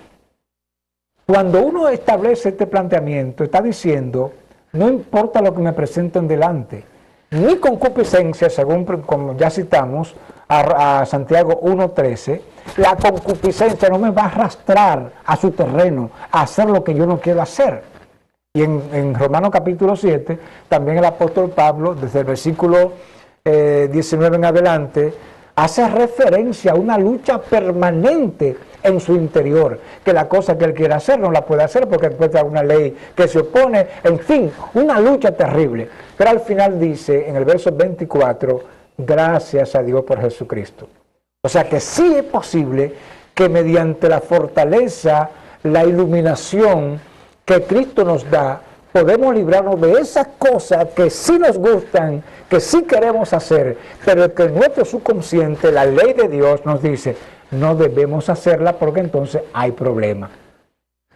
Cuando uno establece este planteamiento, está diciendo, no importa lo que me presenten delante, mi concupiscencia, según como ya citamos a Santiago 1:13, la concupiscencia no me va a arrastrar a su terreno, a hacer lo que yo no quiero hacer. Y en Romanos capítulo 7, también el apóstol Pablo, desde el versículo 19 en adelante, hace referencia a una lucha permanente en su interior, que la cosa que él quiere hacer no la puede hacer porque encuentra una ley que se opone, en fin, una lucha terrible. Pero al final dice, en el verso 24, gracias a Dios por Jesucristo. O sea que sí es posible que mediante la fortaleza, la iluminación que Cristo nos da, podemos librarnos de esas cosas que sí nos gustan, que sí queremos hacer, pero que nuestro subconsciente, la ley de Dios nos dice, no debemos hacerla porque entonces hay problema.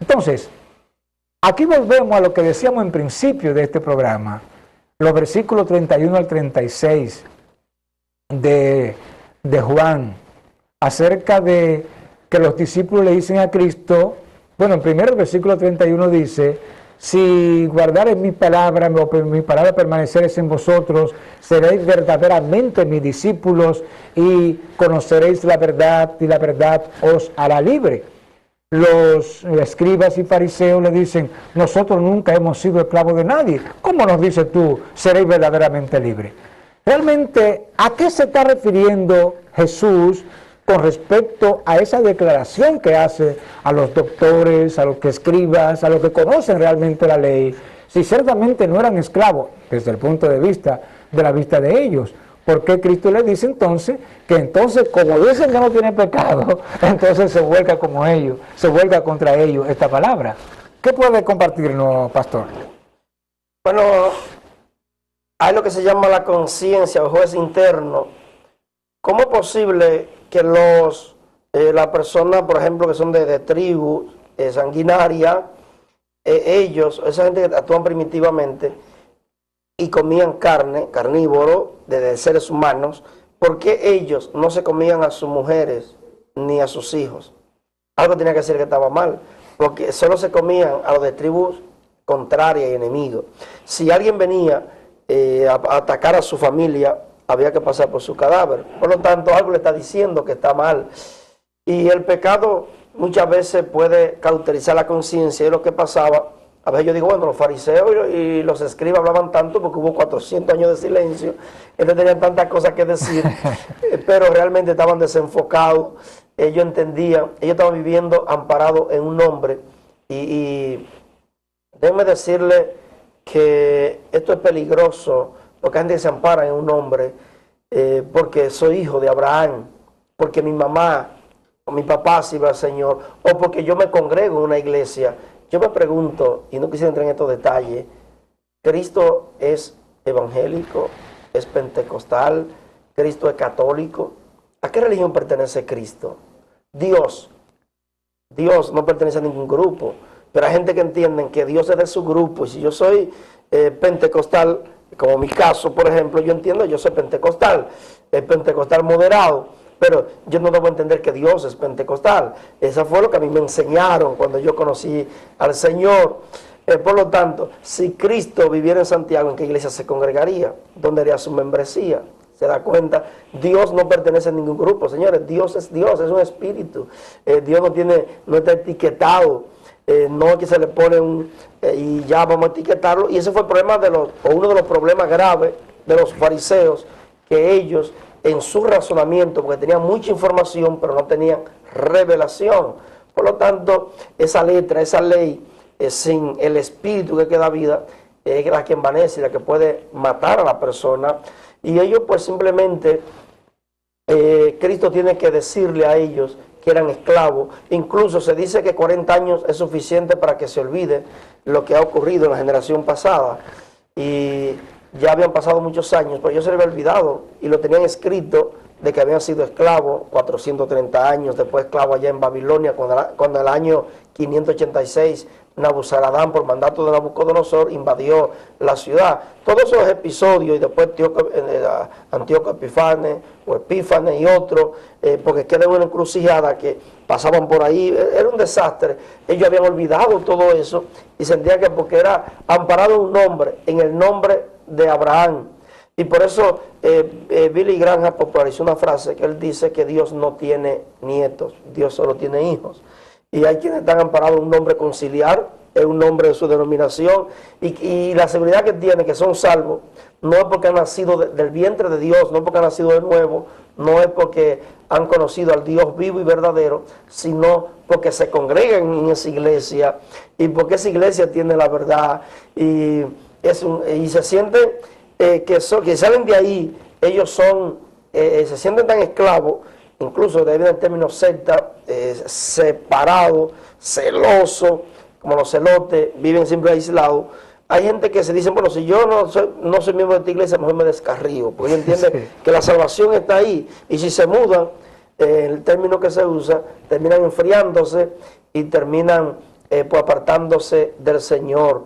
Entonces, aquí volvemos a lo que decíamos en principio de este programa, los versículos 31 al 36 de Juan, acerca de que los discípulos le dicen a Cristo, bueno, primero el versículo 31 dice, si guardareis mi palabra permaneceréis en vosotros, seréis verdaderamente mis discípulos y conoceréis la verdad y la verdad os hará libre. Los escribas y fariseos le dicen, nosotros nunca hemos sido esclavos de nadie. ¿Cómo nos dices tú, seréis verdaderamente libres? Realmente, ¿a qué se está refiriendo Jesús con respecto a esa declaración que hace a los doctores, a los que escribas, a los que conocen realmente la ley, si ciertamente no eran esclavos, desde el punto de la vista de ellos? ¿Por qué Cristo les dice entonces que entonces, como dicen que no tienen pecado, entonces se vuelca como ellos, se vuelca contra ellos esta palabra? ¿Qué puede compartirnos, pastor? Bueno, hay lo que se llama la conciencia o juez interno. ¿Cómo es posible que las personas, por ejemplo, que son de tribu sanguinaria, ellos, esa gente que actúan primitivamente y comían carne, carnívoro, de seres humanos, ¿por qué ellos no se comían a sus mujeres ni a sus hijos? Algo tenía que ser que estaba mal, porque solo se comían a los de tribus contrarias y enemigos. Si alguien venía a atacar a su familia, había que pasar por su cadáver. Por lo tanto, algo le está diciendo que está mal. Y el pecado muchas veces puede cauterizar la conciencia. Y lo que pasaba, a veces yo digo, bueno, los fariseos y los escribas hablaban tanto porque hubo 400 años de silencio, ellos tenían tantas cosas que decir, pero realmente estaban desenfocados. Ellos entendían, ellos estaban viviendo amparados en un nombre. Y déjenme decirle que esto es peligroso, porque la gente se ampara en un hombre, porque soy hijo de Abraham, porque mi mamá o mi papá sirve al Señor, o porque yo me congrego en una iglesia. Yo me pregunto, y no quisiera entrar en estos detalles, ¿Cristo es evangélico? ¿Es pentecostal? ¿Cristo es católico? ¿A qué religión pertenece Cristo? Dios no pertenece a ningún grupo, pero hay gente que entiende que Dios es de su grupo, y si yo soy pentecostal, como mi caso, por ejemplo, yo entiendo, yo soy pentecostal moderado, pero yo no debo entender que Dios es pentecostal. Eso fue lo que a mí me enseñaron cuando yo conocí al Señor. Por lo tanto, si Cristo viviera en Santiago, ¿en qué iglesia se congregaría? ¿Dónde haría su membresía? ¿Se da cuenta? Dios no pertenece a ningún grupo, señores. Dios, es un espíritu. Dios no está etiquetado. No es que se le pone y ya vamos a etiquetarlo. Y ese fue el problema uno de los problemas graves de los fariseos, que ellos, en su razonamiento, porque tenían mucha información, pero no tenían revelación. Por lo tanto, esa letra, esa ley, sin el espíritu que da vida, es la que envanece, la que puede matar a la persona. Y ellos pues simplemente, Cristo tiene que decirle a ellos que eran esclavos. Incluso se dice que 40 años es suficiente para que se olvide lo que ha ocurrido en la generación pasada. Y ya habían pasado muchos años, pero ellos se les había olvidado y lo tenían escrito de que habían sido esclavos 430 años, después esclavos allá en Babilonia, cuando en el año 586 Nabuzaradán, por mandato de Nabucodonosor, invadió la ciudad. Todos esos episodios, y después Antíoco Epífanes y otros, porque queda una encrucijada que pasaban por ahí, era un desastre. Ellos habían olvidado todo eso y sentían que porque era amparado un nombre, en el nombre de Abraham. Y por eso Billy Graham popularizó una frase que él dice que Dios no tiene nietos, Dios solo tiene hijos. Y hay quienes están amparados en un nombre conciliar, es un nombre de su denominación, y la seguridad que tienen, que son salvos, no es porque han nacido del vientre de Dios, no es porque han nacido de nuevo, no es porque han conocido al Dios vivo y verdadero, sino porque se congregan en esa iglesia, y porque esa iglesia tiene la verdad, y se sienten que salen de ahí, ellos se sienten tan esclavos, incluso debido al término secta, separado, celoso, como los celotes, viven siempre aislados. Hay gente que se dice, bueno, si yo no soy miembro de esta iglesia, mejor me descarrío, porque ellos entienden que la salvación está ahí, y si se mudan, el término que se usa, terminan enfriándose y terminan pues apartándose del Señor.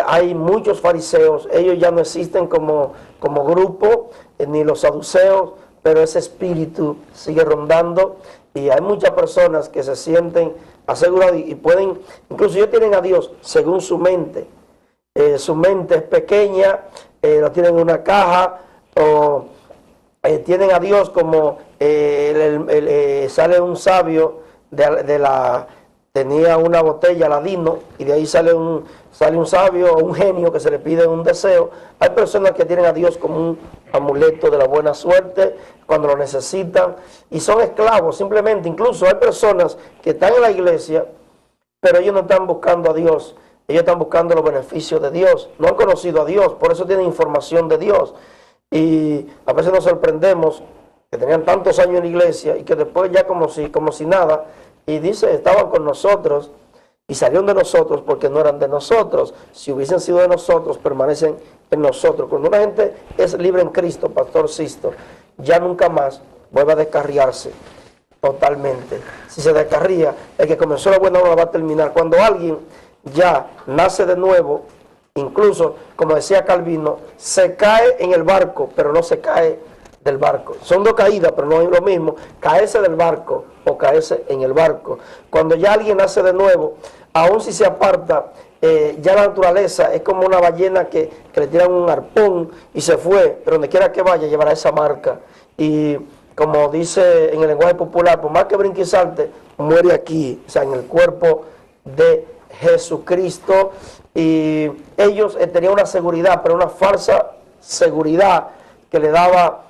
Hay muchos fariseos, ellos ya no existen como grupo, ni los saduceos, pero ese espíritu sigue rondando, y hay muchas personas que se sienten asegurados y pueden, incluso ellos tienen a Dios según su mente. Su mente es pequeña, lo tienen en una caja, o tienen a Dios como sale un sabio tenía una botella Aladino, y de ahí sale un sabio o un genio que se le pide un deseo. Hay personas que tienen a Dios como un amuleto de la buena suerte cuando lo necesitan, y son esclavos simplemente. Incluso hay personas que están en la iglesia, pero ellos no están buscando a Dios, ellos están buscando los beneficios de Dios, no han conocido a Dios, por eso tienen información de Dios. Y a veces nos sorprendemos que tenían tantos años en la iglesia y que después ya como si nada, y dice, estaban con nosotros y salieron de nosotros porque no eran de nosotros. Si hubiesen sido de nosotros, permanecen en nosotros. Cuando una gente es libre en Cristo, Pastor Sisto, ya nunca más vuelve a descarriarse totalmente. Si se descarría, el que comenzó la buena obra va a terminar. Cuando alguien ya nace de nuevo, incluso, como decía Calvino, se cae en el barco, pero no se cae del barco. Son dos caídas, pero no es lo mismo caerse del barco o caerse en el barco. Cuando ya alguien nace de nuevo, aun si se aparta, ya la naturaleza es como una ballena que le tiran un arpón y se fue, pero donde quiera que vaya llevará esa marca. Y como dice en el lenguaje popular, por más que brinque y salte, muere aquí, o sea, en el cuerpo de Jesucristo. Y ellos tenían una seguridad, pero una falsa seguridad que le daba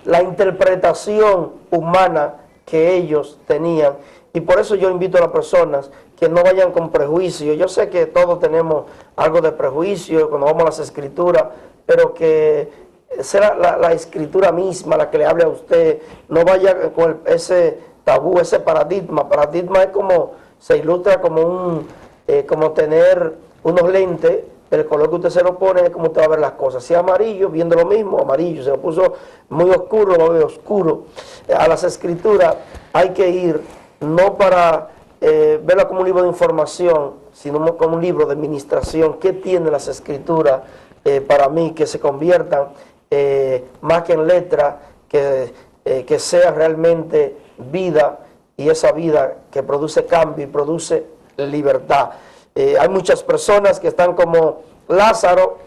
la interpretación humana que ellos tenían. Y por eso yo invito a las personas que no vayan con prejuicio. Yo sé que todos tenemos algo de prejuicio cuando vamos a las escrituras, pero que sea la escritura misma la que le hable a usted. No vaya con ese tabú, ese paradigma. Paradigma es como, se ilustra como como tener unos lentes, el color que usted se lo pone es como usted va a ver las cosas. Si es amarillo, viendo lo mismo, amarillo. Se lo puso muy oscuro, lo ve oscuro. A las escrituras hay que ir no para verla como un libro de información, sino como un libro de administración. ¿Qué tienen las escrituras para mí? Que se conviertan más que en letra, que sea realmente vida, y esa vida que produce cambio y produce libertad. Hay muchas personas que están como Lázaro,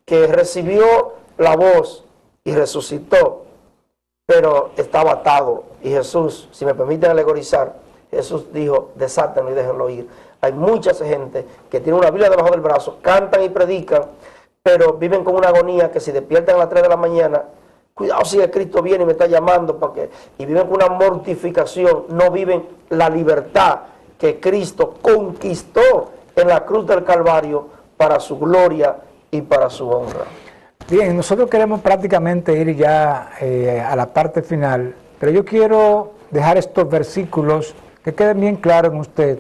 que recibió la voz y resucitó, pero estaba atado. Y Jesús, si me permiten alegorizar, Jesús dijo, desátenlo y déjenlo ir. Hay mucha gente que tiene una Biblia debajo del brazo, cantan y predican, pero viven con una agonía que si despiertan a las 3 de la mañana, cuidado si el Cristo viene y me está llamando, y viven con una mortificación, no viven la libertad que Cristo conquistó en la cruz del Calvario para su gloria y para su honra. Bien, nosotros queremos prácticamente ir ya a la parte final, pero yo quiero dejar estos versículos que queden bien claros en usted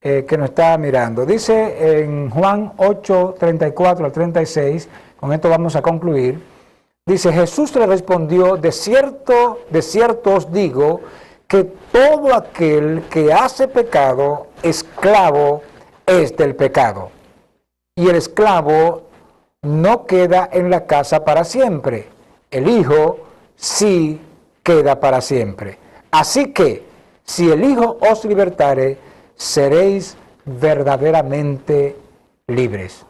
que nos está mirando. Dice en Juan 8, 34 al 36, con esto vamos a concluir, dice, Jesús le respondió, de cierto os digo, que todo aquel que hace pecado, esclavo es del pecado. Y el esclavo no queda en la casa para siempre. El Hijo sí queda para siempre. Así que, si el Hijo os libertare, seréis verdaderamente libres.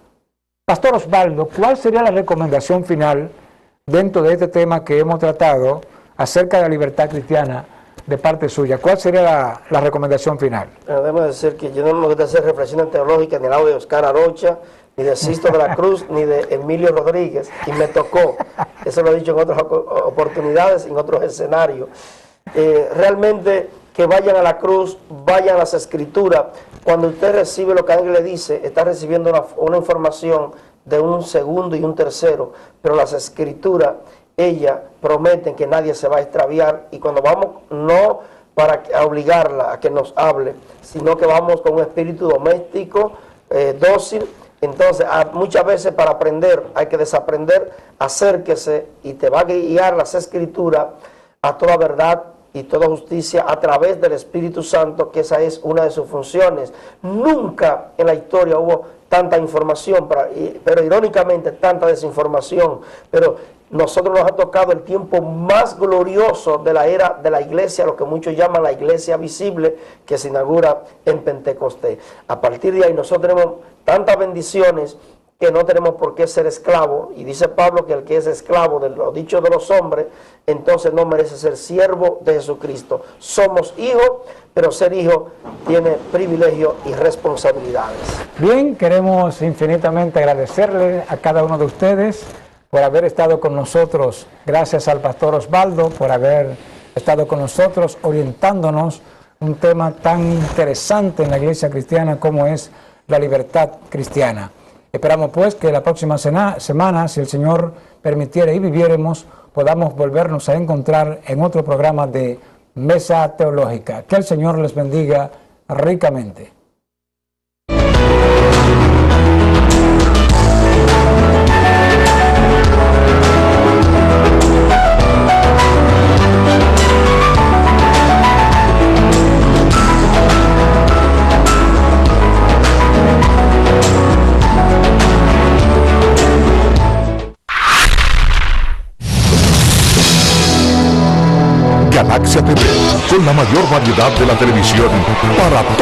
Pastor Osvaldo, ¿cuál sería la recomendación final dentro de este tema que hemos tratado acerca de la libertad cristiana de parte suya? ¿Cuál sería la recomendación final? Debemos decir que yo no me gusta hacer reflexiones teológicas ni el audio de Oscar Arocha, ni de Sisto de la Cruz, ni de Emilio Rodríguez, y me tocó. Eso lo he dicho en otras oportunidades, en otros escenarios. Realmente que vayan a la cruz, vayan a las escrituras. Cuando usted recibe lo que alguien le dice, está recibiendo una información de un segundo y un tercero, pero las escrituras, ellas prometen que nadie se va a extraviar, y cuando vamos, no para obligarla a que nos hable, sino que vamos con un espíritu doméstico, dócil. Entonces, muchas veces para aprender hay que desaprender, acérquese y te va a guiar las escrituras a toda verdad y toda justicia a través del Espíritu Santo, que esa es una de sus funciones. Nunca en la historia hubo tanta información, pero irónicamente tanta desinformación. Pero nosotros nos ha tocado el tiempo más glorioso de la era de la iglesia, lo que muchos llaman la iglesia visible, que se inaugura en Pentecostés. A partir de ahí nosotros tenemos tantas bendiciones que no tenemos por qué ser esclavos. Y dice Pablo que el que es esclavo de los dichos de los hombres, entonces no merece ser siervo de Jesucristo. Somos hijos, pero ser hijo tiene privilegios y responsabilidades. Bien, queremos infinitamente agradecerle a cada uno de ustedes por haber estado con nosotros. Gracias al pastor Osvaldo por haber estado con nosotros orientándonos un tema tan interesante en la iglesia cristiana como es la libertad cristiana. Esperamos pues que la próxima semana, si el Señor permitiera y viviéramos, podamos volvernos a encontrar en otro programa de Mesa Teológica. Que el Señor les bendiga ricamente. Galaxia TV, con la mayor variedad de la televisión para todos.